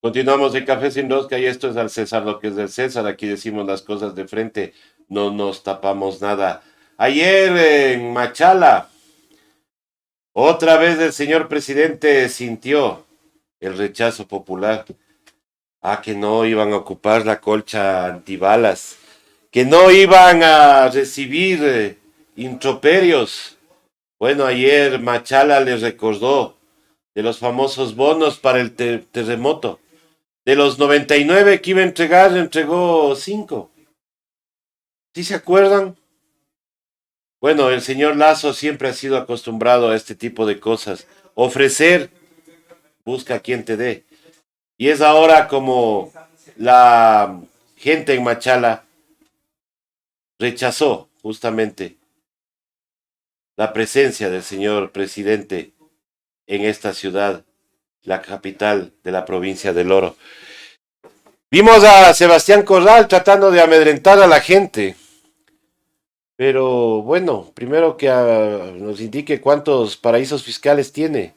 Continuamos en Café Sin Rosca y esto es al César lo que es del César. Aquí decimos las cosas de frente, no nos tapamos nada. Ayer en Machala, otra vez el señor presidente sintió el rechazo popular. Que no iban a ocupar la colcha antibalas, que no iban a recibir introperios. Bueno, ayer Machala les recordó de los famosos bonos para el terremoto. De los 99 que iba a entregar, entregó 5. ¿Sí se acuerdan? Bueno, el señor Lazo siempre ha sido acostumbrado a este tipo de cosas. Ofrecer, busca quien te dé. Y es ahora como la gente en Machala rechazó justamente la presencia del señor presidente en esta ciudad, la capital de la provincia del Oro. Vimos a Sebastián Corral tratando de amedrentar a la gente. Pero bueno, primero que nos indique cuántos paraísos fiscales tiene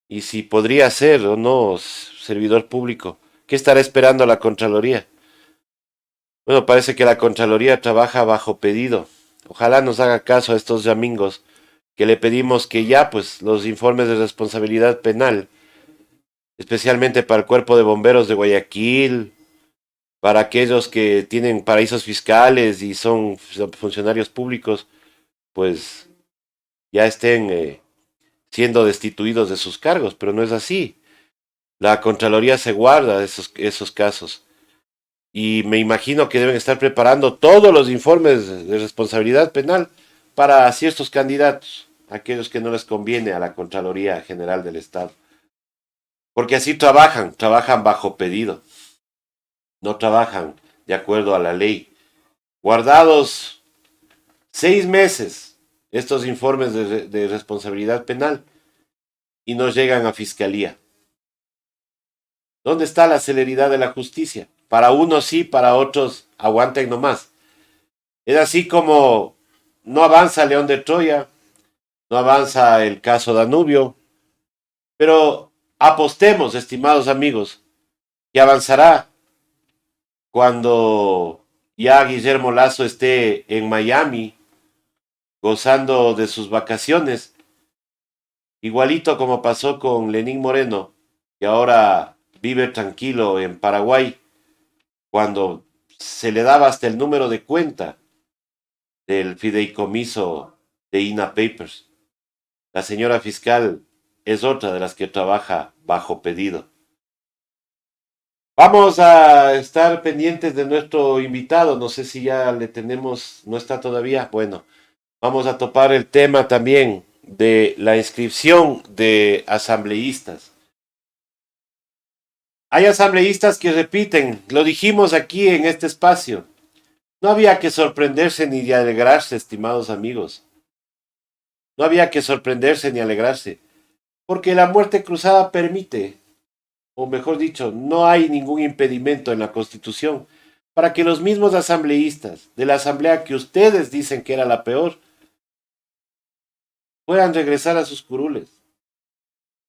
y si podría ser o no servidor público. ¿Qué estará esperando la Contraloría? Bueno, parece que la Contraloría trabaja bajo pedido. Ojalá nos haga caso a estos amigos que le pedimos que ya, pues, los informes de responsabilidad penal, especialmente para el Cuerpo de Bomberos de Guayaquil, para aquellos que tienen paraísos fiscales y son funcionarios públicos, pues ya estén siendo destituidos de sus cargos, pero no es así. La Contraloría se guarda esos casos y me imagino que deben estar preparando todos los informes de responsabilidad penal para ciertos candidatos, aquellos que no les conviene a la Contraloría General del Estado. Porque así trabajan bajo pedido, no trabajan de acuerdo a la ley. Guardados 6 meses estos informes de responsabilidad penal y no llegan a fiscalía. ¿Dónde está la celeridad de la justicia? Para unos sí, para otros aguanten nomás. Es así como no avanza León de Troya, no avanza el caso Danubio, pero apostemos, estimados amigos, que avanzará cuando ya Guillermo Lazo esté en Miami gozando de sus vacaciones, igualito como pasó con Lenín Moreno, que ahora vive tranquilo en Paraguay, cuando se le daba hasta el número de cuenta del fideicomiso de INA Papers. La señora fiscal es otra de las que trabaja bajo pedido. Vamos a estar pendientes de nuestro invitado. No sé si ya le tenemos, no está todavía. Bueno, vamos a topar el tema también de la inscripción de asambleístas. Hay asambleístas que repiten, lo dijimos aquí en este espacio. No había que sorprenderse ni de alegrarse, estimados amigos. No había que sorprenderse ni alegrarse, porque la muerte cruzada permite, o mejor dicho, no hay ningún impedimento en la Constitución para que los mismos asambleístas de la asamblea que ustedes dicen que era la peor puedan regresar a sus curules,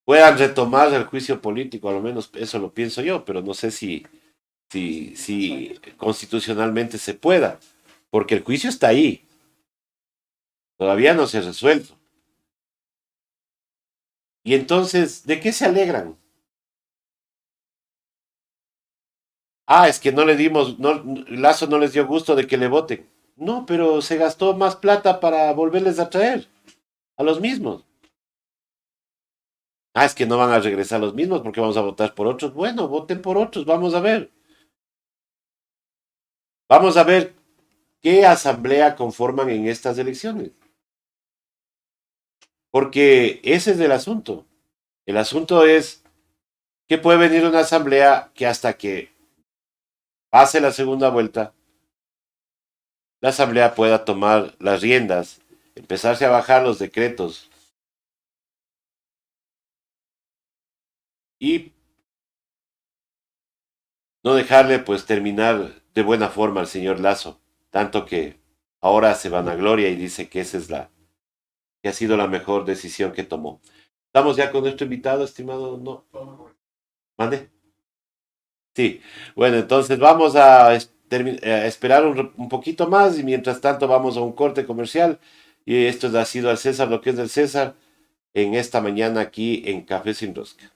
puedan retomar el juicio político, a lo menos eso lo pienso yo, pero no sé si constitucionalmente se pueda, porque el juicio está ahí, todavía no se ha resuelto. Y entonces, ¿de qué se alegran? Es que no le dimos, no, Lazo no les dio gusto de que le voten. No, pero se gastó más plata para volverles a traer a los mismos. Es que no van a regresar los mismos porque vamos a votar por otros. Bueno, voten por otros, vamos a ver. Vamos a ver qué asamblea conforman en estas elecciones. Porque ese es el asunto. El asunto es que puede venir una asamblea que hasta que pase la segunda vuelta, la asamblea pueda tomar las riendas, empezarse a bajar los decretos y no dejarle pues terminar de buena forma al señor Lazo, tanto que ahora se vanagloria y dice que esa es que ha sido la mejor decisión que tomó. Estamos ya con nuestro invitado, estimado, no. Mande. Sí, bueno, entonces vamos a, a esperar un poquito más y mientras tanto vamos a un corte comercial y esto ha sido al César lo que es del César en esta mañana aquí en Café Sin Rosca.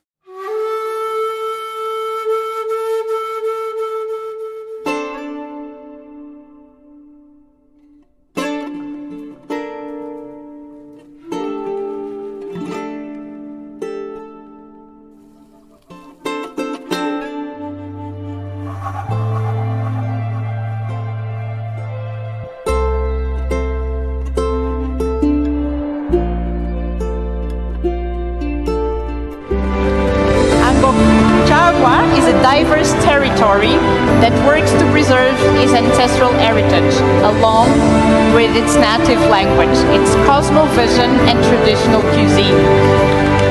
Aconcagua is a diverse territory that works to preserve its ancestral heritage, along with its native language, its cosmovision, and traditional cuisine.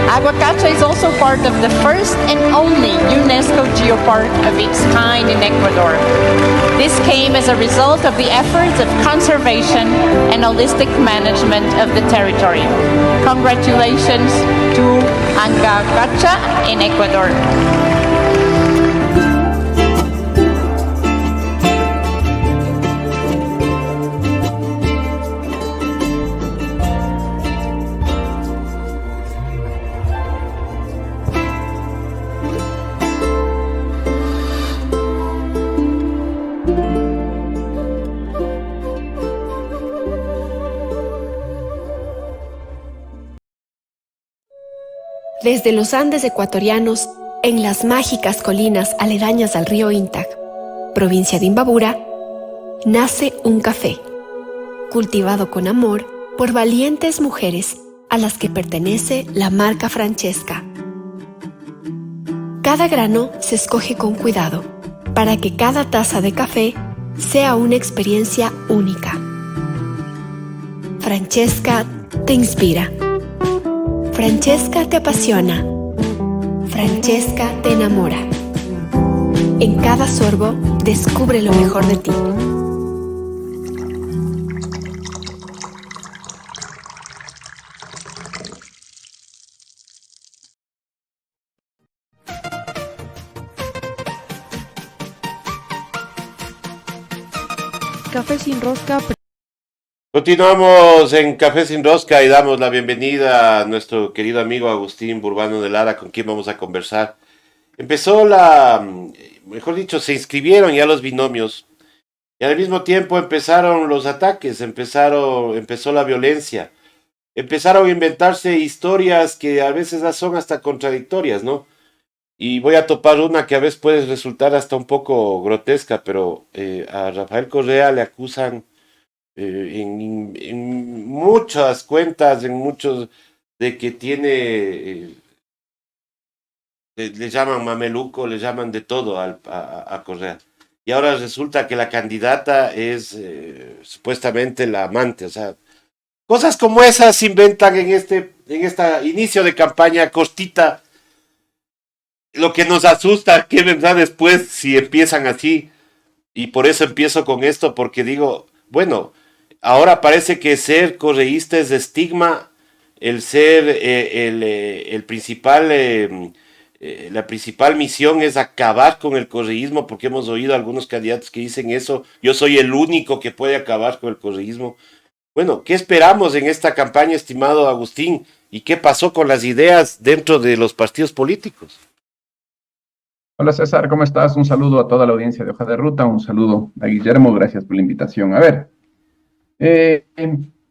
Aguacacha is also part of the first and only UNESCO geopark of its kind in Ecuador. This came as a result of the efforts of conservation and holistic management of the territory. Congratulations to Angacacha in Ecuador. Desde los Andes ecuatorianos, en las mágicas colinas aledañas al río Intag, provincia de Imbabura, nace un café, cultivado con amor por valientes mujeres a las que pertenece la marca Francesca. Cada grano se escoge con cuidado para que cada taza de café sea una experiencia única. Francesca te inspira. Francesca te apasiona. Francesca te enamora. En cada sorbo, descubre lo mejor de ti. Café sin rosca. Continuamos en Café Sin Rosca y damos la bienvenida a nuestro querido amigo Agustín Burbano de Lara, con quien vamos a conversar. Empezó mejor dicho, se inscribieron ya los binomios y al mismo tiempo empezaron los ataques, empezó la violencia, empezaron a inventarse historias que a veces son hasta contradictorias, ¿no? Y voy a topar una que a veces puede resultar hasta un poco grotesca, pero a Rafael Correa le acusan en muchas cuentas, en muchos, de que tiene, le llaman mameluco, le llaman de todo a Correa. Y ahora resulta que la candidata es supuestamente la amante, o sea, cosas como esas se inventan en esta inicio de campaña cortita. Lo que nos asusta, ¿qué vendrá después si empiezan así? Y por eso empiezo con esto, porque digo, bueno, ahora parece que ser correísta es estigma, el ser el principal, la principal misión es acabar con el correísmo, porque hemos oído a algunos candidatos que dicen eso, yo soy el único que puede acabar con el correísmo. Bueno, ¿qué esperamos en esta campaña, estimado Agustín? ¿Y qué pasó con las ideas dentro de los partidos políticos? Hola César, ¿cómo estás? Un saludo a toda la audiencia de Hoja de Ruta, un saludo a Guillermo, gracias por la invitación. A ver,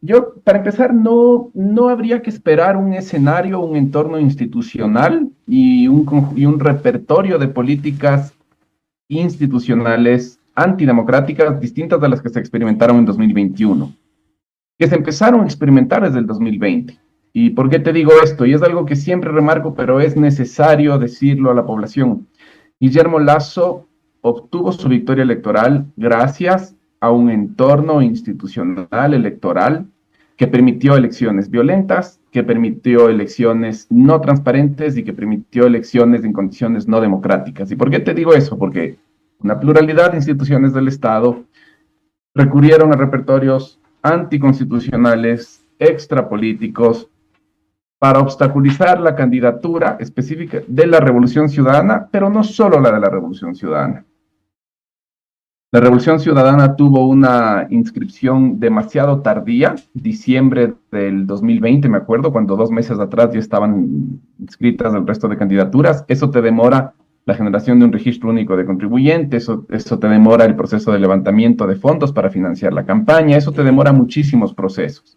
yo para empezar no habría que esperar un escenario, un entorno institucional y un repertorio de políticas institucionales antidemocráticas distintas de las que se experimentaron en 2021, que se empezaron a experimentar desde el 2020. ¿Y por qué te digo esto? Y es algo que siempre remarco, pero es necesario decirlo a la población. Guillermo Lasso obtuvo su victoria electoral gracias a un entorno institucional electoral que permitió elecciones violentas, que permitió elecciones no transparentes y que permitió elecciones en condiciones no democráticas. ¿Y por qué te digo eso? Porque una pluralidad de instituciones del Estado recurrieron a repertorios anticonstitucionales, extrapolíticos, para obstaculizar la candidatura específica de la Revolución Ciudadana, pero no solo la de la Revolución Ciudadana. La Revolución Ciudadana tuvo una inscripción demasiado tardía, diciembre del 2020, me acuerdo, cuando 2 meses atrás ya estaban inscritas el resto de candidaturas. Eso te demora la generación de un registro único de contribuyentes, eso te demora el proceso de levantamiento de fondos para financiar la campaña, eso te demora muchísimos procesos.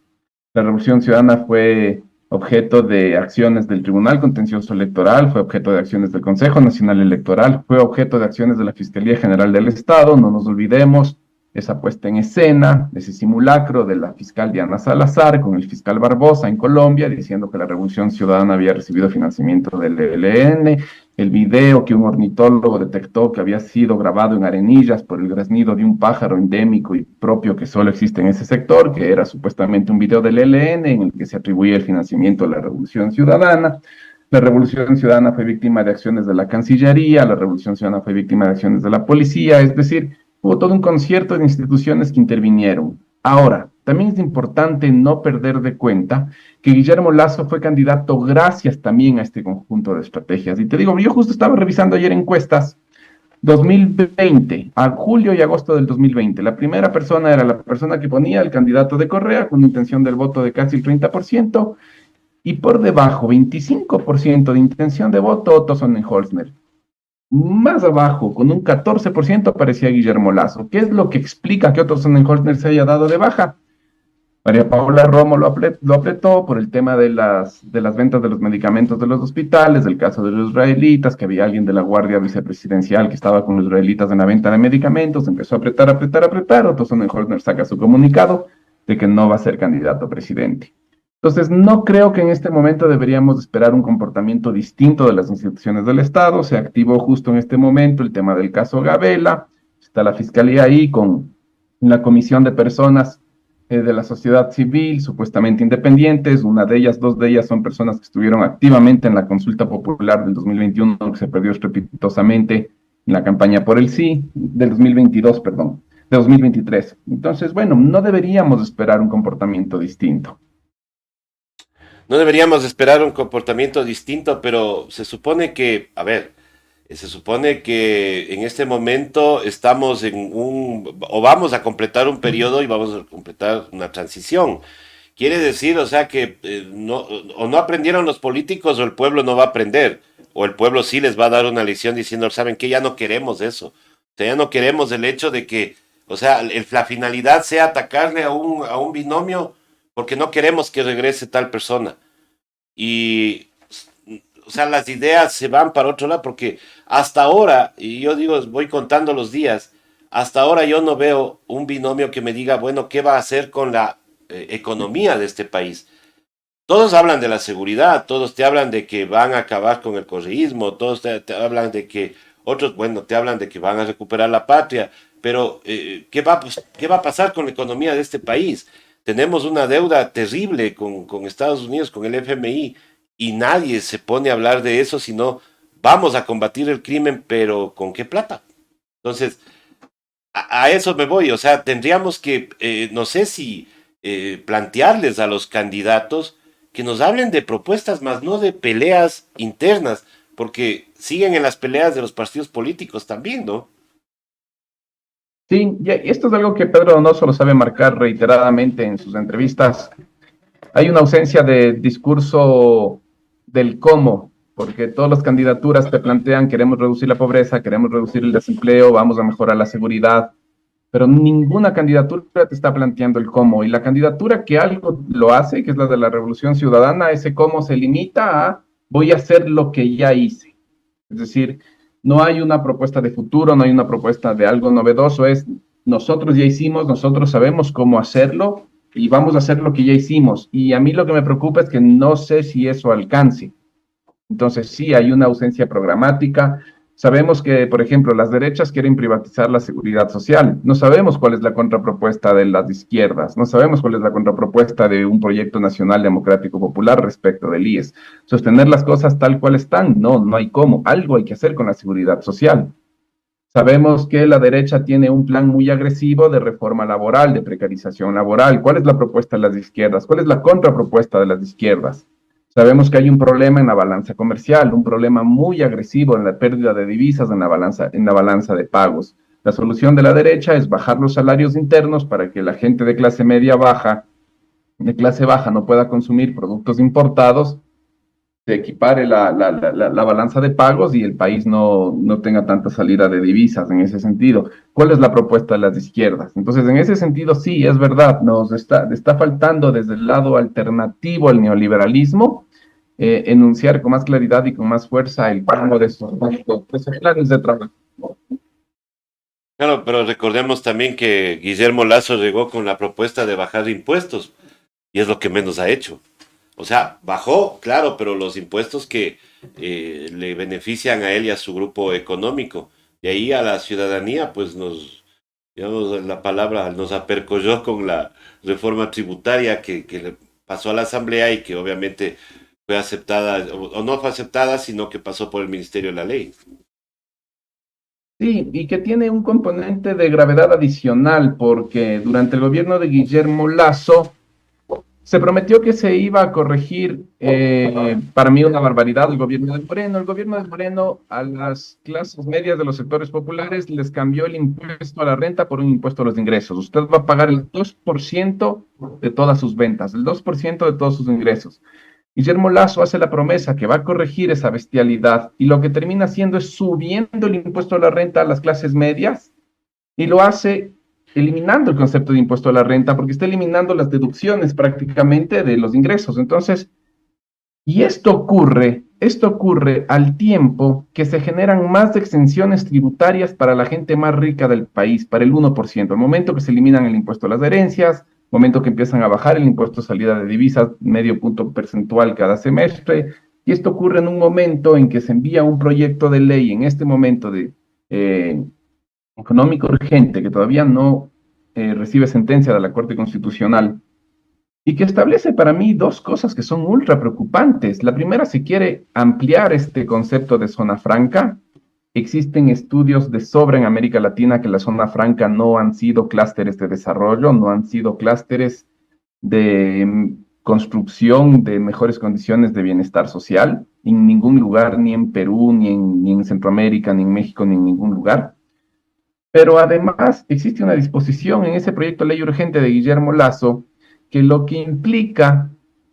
La Revolución Ciudadana fue objeto de acciones del Tribunal Contencioso Electoral, fue objeto de acciones del Consejo Nacional Electoral, fue objeto de acciones de la Fiscalía General del Estado. No nos olvidemos esa puesta en escena, ese simulacro de la fiscal Diana Salazar con el fiscal Barbosa en Colombia, diciendo que la Revolución Ciudadana había recibido financiamiento del ELN, el video que un ornitólogo detectó que había sido grabado en Arenillas por el graznido de un pájaro endémico y propio que solo existe en ese sector, que era supuestamente un video del ELN en el que se atribuía el financiamiento de la Revolución Ciudadana. La Revolución Ciudadana fue víctima de acciones de la Cancillería, la Revolución Ciudadana fue víctima de acciones de la policía, es decir, hubo todo un concierto de instituciones que intervinieron. Ahora, también es importante no perder de cuenta que Guillermo Lasso fue candidato gracias también a este conjunto de estrategias. Y te digo, yo justo estaba revisando ayer encuestas 2020, a julio y agosto del 2020. La primera persona era la persona que ponía el candidato de Correa con intención del voto de casi el 30%, y por debajo, 25% de intención de voto, Otto Sonnenholzner. Más abajo, con un 14%, aparecía Guillermo Lasso. ¿Qué es lo que explica que Otto Sonnenholzner se haya dado de baja? María Paula Romo lo apretó por el tema de las ventas de los medicamentos de los hospitales, del caso de los israelitas, que había alguien de la Guardia Vicepresidencial que estaba con los israelitas en la venta de medicamentos, empezó a apretar. Otto Sonnenholzner saca su comunicado de que no va a ser candidato a presidente. Entonces, no creo que en este momento deberíamos esperar un comportamiento distinto de las instituciones del Estado. Se activó justo en este momento el tema del caso Gabela. Está la Fiscalía ahí con la comisión de personas de la sociedad civil, supuestamente independientes. Dos de ellas son personas que estuvieron activamente en la consulta popular del 2021, que se perdió estrepitosamente en la campaña por el sí, del 2022, perdón, de 2023. Entonces, bueno, no deberíamos esperar un comportamiento distinto. No deberíamos esperar un comportamiento distinto, pero se supone que, se supone que en este momento estamos o vamos a completar un periodo y vamos a completar una transición. Quiere decir, o sea, que o no aprendieron los políticos o el pueblo no va a aprender, o el pueblo sí les va a dar una lección diciendo, ¿saben qué? Ya no queremos eso. O sea, ya no queremos el hecho de que, o sea, la finalidad sea atacarle a un binomio porque no queremos que regrese tal persona. Y, o sea, las ideas se van para otro lado, porque hasta ahora, y yo digo, voy contando los días, hasta ahora yo no veo un binomio que me diga, bueno, ¿qué va a hacer con la economía de este país? Todos hablan de la seguridad, todos te hablan de que van a acabar con el correísmo, todos te hablan de que, otros, bueno, te hablan de que van a recuperar la patria, pero ¿qué va a pasar con la economía de este país? Tenemos una deuda terrible con Estados Unidos, con el FMI, y nadie se pone a hablar de eso, sino vamos a combatir el crimen, pero ¿con qué plata? Entonces, a eso me voy. O sea, tendríamos que, no sé si plantearles a los candidatos que nos hablen de propuestas, más no de peleas internas, porque siguen en las peleas de los partidos políticos también, ¿no? Sí, y esto es algo que Pedro Donoso lo sabe marcar reiteradamente en sus entrevistas. Hay una ausencia de discurso del cómo, porque todas las candidaturas te plantean, queremos reducir la pobreza, queremos reducir el desempleo, vamos a mejorar la seguridad, pero ninguna candidatura te está planteando el cómo. Y la candidatura que algo lo hace, que es la de la Revolución Ciudadana, ese cómo se limita a voy a hacer lo que ya hice. Es decir, no hay una propuesta de futuro, no hay una propuesta de algo novedoso, es nosotros ya hicimos, nosotros sabemos cómo hacerlo y vamos a hacer lo que ya hicimos. Y a mí lo que me preocupa es que no sé si eso alcance. Entonces sí, hay una ausencia programática. Sabemos que, por ejemplo, las derechas quieren privatizar la seguridad social. No sabemos cuál es la contrapropuesta de las izquierdas. No sabemos cuál es la contrapropuesta de un proyecto nacional democrático popular respecto del IES. Sostener las cosas tal cual están, no hay cómo. Algo hay que hacer con la seguridad social. Sabemos que la derecha tiene un plan muy agresivo de reforma laboral, de precarización laboral. ¿Cuál es la propuesta de las izquierdas? ¿Cuál es la contrapropuesta de las izquierdas? Sabemos que hay un problema en la balanza comercial, un problema muy agresivo en la pérdida de divisas en la balanza de pagos. La solución de la derecha es bajar los salarios internos para que la gente de clase baja no pueda consumir productos importados, se equipare la balanza de pagos y el país no tenga tanta salida de divisas en ese sentido. ¿Cuál es la propuesta de las izquierdas? Entonces, en ese sentido, sí, es verdad, nos está faltando desde el lado alternativo al neoliberalismo enunciar con más claridad y con más fuerza el cambio de esos planes de trabajo. Claro, pero recordemos también que Guillermo Lasso llegó con la propuesta de bajar impuestos y es lo que menos ha hecho. O sea, bajó, claro, pero los impuestos que le benefician a él y a su grupo económico. Y ahí a la ciudadanía, pues digamos, la palabra nos apercolló con la reforma tributaria que le pasó a la Asamblea y que obviamente fue aceptada, o no fue aceptada, sino que pasó por el Ministerio de la Ley. Sí, y que tiene un componente de gravedad adicional, porque durante el gobierno de Guillermo Lasso se prometió que se iba a corregir, para mí una barbaridad, el gobierno de Moreno. El gobierno de Moreno a las clases medias de los sectores populares les cambió el impuesto a la renta por un impuesto a los ingresos. Usted va a pagar el 2% de todas sus ventas, el 2% de todos sus ingresos. Guillermo Lasso hace la promesa que va a corregir esa bestialidad y lo que termina haciendo es subiendo el impuesto a la renta a las clases medias y lo hace eliminando el concepto de impuesto a la renta porque está eliminando las deducciones prácticamente de los ingresos. Entonces, y esto ocurre al tiempo que se generan más exenciones tributarias para la gente más rica del país, para el 1%. Al momento que se eliminan el impuesto a las herencias, momento que empiezan a bajar el impuesto a salida de divisas, medio punto porcentual cada semestre, y esto ocurre en un momento en que se envía un proyecto de ley, en este momento de económico urgente, que todavía no recibe sentencia de la Corte Constitucional, y que establece para mí dos cosas que son ultra preocupantes. La primera, se quiere ampliar este concepto de zona franca. Existen estudios de sobra en América Latina que la zona franca no han sido clústeres de desarrollo, no han sido clústeres de construcción de mejores condiciones de bienestar social, en ningún lugar, ni en Perú, ni en Centroamérica, ni en México, ni en ningún lugar. Pero además existe una disposición en ese proyecto de ley urgente de Guillermo Lasso que lo que implica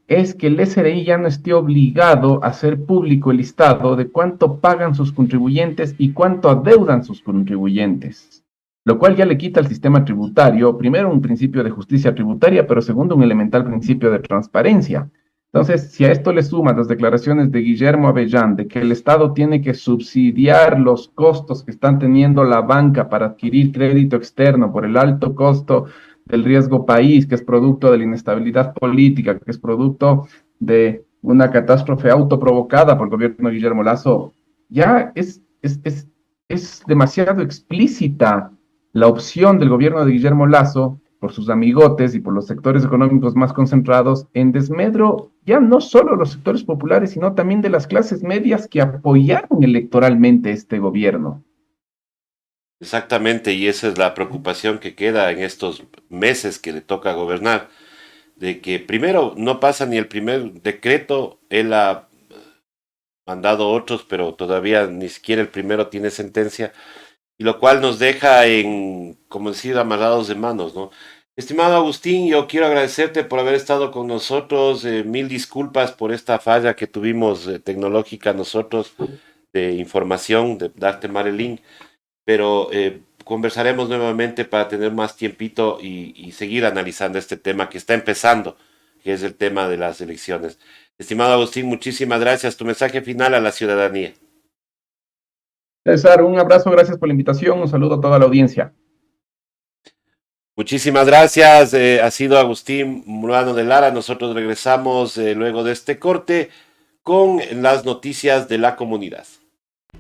es que el SRI ya no esté obligado a hacer público el listado de cuánto pagan sus contribuyentes y cuánto adeudan sus contribuyentes, lo cual ya le quita al sistema tributario, primero, un principio de justicia tributaria, pero segundo, un elemental principio de transparencia. Entonces, si a esto le suman las declaraciones de Guillermo Avellán de que el Estado tiene que subsidiar los costos que están teniendo la banca para adquirir crédito externo por el alto costo del riesgo país, que es producto de la inestabilidad política, que es producto de una catástrofe autoprovocada por el gobierno de Guillermo Lasso, ya es demasiado explícita la opción del gobierno de Guillermo Lasso, por sus amigotes y por los sectores económicos más concentrados, en desmedro ya no solo de los sectores populares, sino también de las clases medias que apoyaron electoralmente este gobierno. Exactamente, y esa es la preocupación que queda en estos meses que le toca gobernar, de que primero no pasa ni el primer decreto, él ha mandado otros, pero todavía ni siquiera el primero tiene sentencia, y lo cual nos deja en, como decir, amarrados de manos, ¿no? Estimado Agustín, yo quiero agradecerte por haber estado con nosotros, mil disculpas por esta falla que tuvimos tecnológica nosotros de información, de darte mal el link, pero conversaremos nuevamente para tener más tiempito y seguir analizando este tema que está empezando, que es el tema de las elecciones. Estimado Agustín, muchísimas gracias. Tu mensaje final a la ciudadanía. César, un abrazo, gracias por la invitación, un saludo a toda la audiencia. Muchísimas gracias. Ha sido Agustín Murano de Lara. Nosotros regresamos luego de este corte con las noticias de la comunidad.